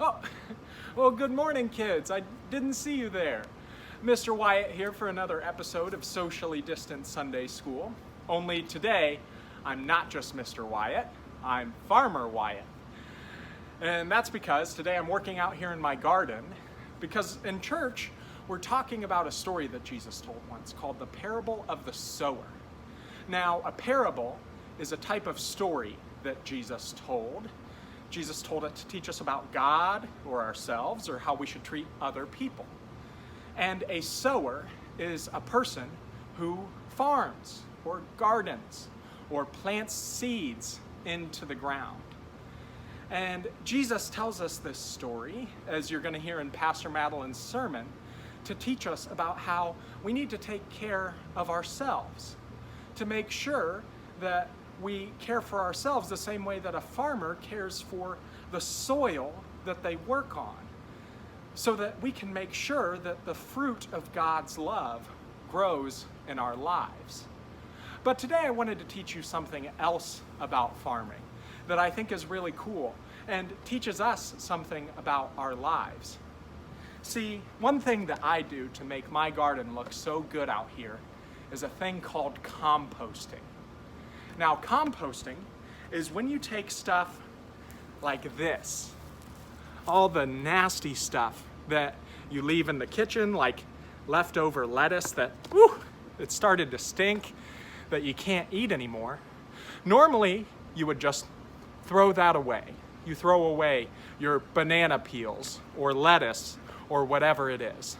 Oh, well, good morning, kids. I didn't see you there. Mr. Wyatt here for another episode of Socially Distant Sunday School. Only today, I'm not just Mr. Wyatt, I'm Farmer Wyatt. And that's because today I'm working out here in my garden, because in church, we're talking about a story that Jesus told once called the parable of the sower. Now, a parable is a type of story that Jesus told. Jesus told it to teach us about God or ourselves or how we should treat other people. And a sower is a person who farms or gardens or plants seeds into the ground. And Jesus tells us this story, as you're going to hear in Pastor Madeline's sermon, to teach us about how we need to take care of ourselves, to make sure that we care for ourselves the same way that a farmer cares for the soil that they work on, so that we can make sure that the fruit of God's love grows in our lives. But today I wanted to teach you something else about farming that I think is really cool and teaches us something about our lives. See, one thing that I do to make my garden look so good out here is a thing called composting. Now, composting is when you take stuff like this, all the nasty stuff that you leave in the kitchen, like leftover lettuce that, it started to stink, that you can't eat anymore. Normally, you would just throw that away. You throw away your banana peels or lettuce or whatever it is.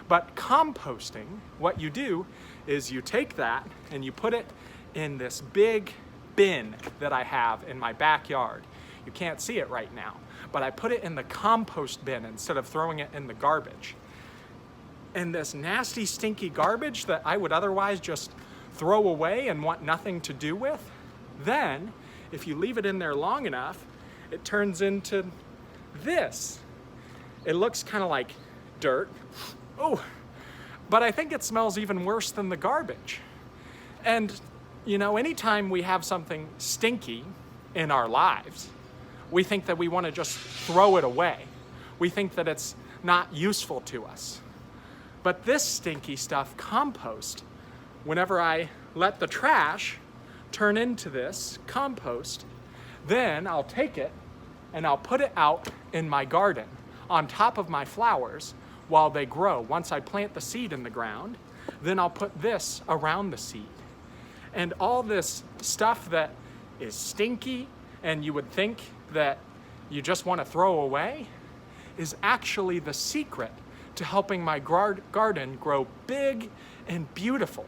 But composting, what you do is you take that and you put it in this big bin that I have in my backyard. You can't see it right now, but I put it in the compost bin instead of throwing it in the garbage. And this nasty, stinky garbage that I would otherwise just throw away and want nothing to do with, then if you leave it in there long enough, it turns into this. It looks kind of like dirt. Oh, but I think it smells even worse than the garbage. And you know, anytime we have something stinky in our lives, we think that we want to just throw it away. We think that it's not useful to us. But this stinky stuff, compost, whenever I let the trash turn into this compost, then I'll take it and I'll put it out in my garden on top of my flowers while they grow. Once I plant the seed in the ground, then I'll put this around the seed. And all this stuff that is stinky and you would think that you just want to throw away is actually the secret to helping my garden grow big and beautiful,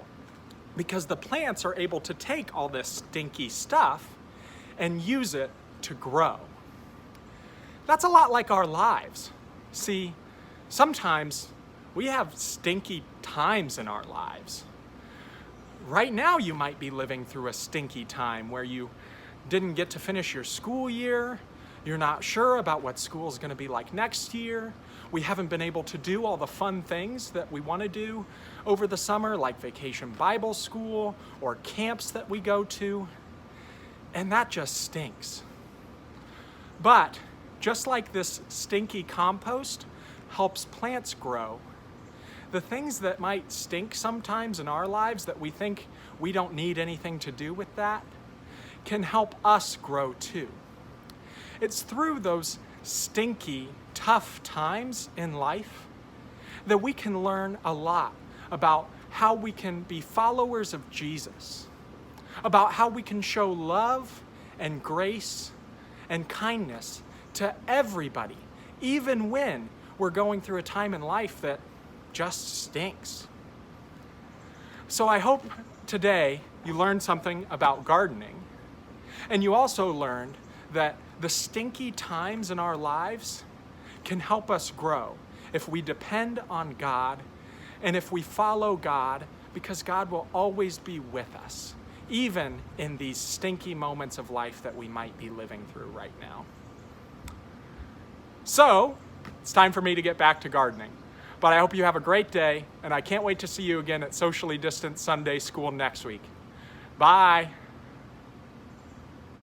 because the plants are able to take all this stinky stuff and use it to grow. That's a lot like our lives. See, sometimes we have stinky times in our lives. Right now, you might be living through a stinky time where you didn't get to finish your school year. You're not sure about what school is going to be like next year. We haven't been able to do all the fun things that we want to do over the summer, like Vacation Bible School or camps that we go to. And that just stinks. But just like this stinky compost helps plants grow, the things that might stink sometimes in our lives that we think we don't need anything to do with that can help us grow too. It's through those stinky, tough times in life that we can learn a lot about how we can be followers of Jesus, about how we can show love and grace and kindness to everybody, even when we're going through a time in life that just stinks. So I hope today you learned something about gardening, and you also learned that the stinky times in our lives can help us grow if we depend on God and if we follow God, because God will always be with us, even in these stinky moments of life that we might be living through right now. So, it's time for me to get back to gardening. But I hope you have a great day, and I can't wait to see you again at Socially Distant Sunday School next week. Bye.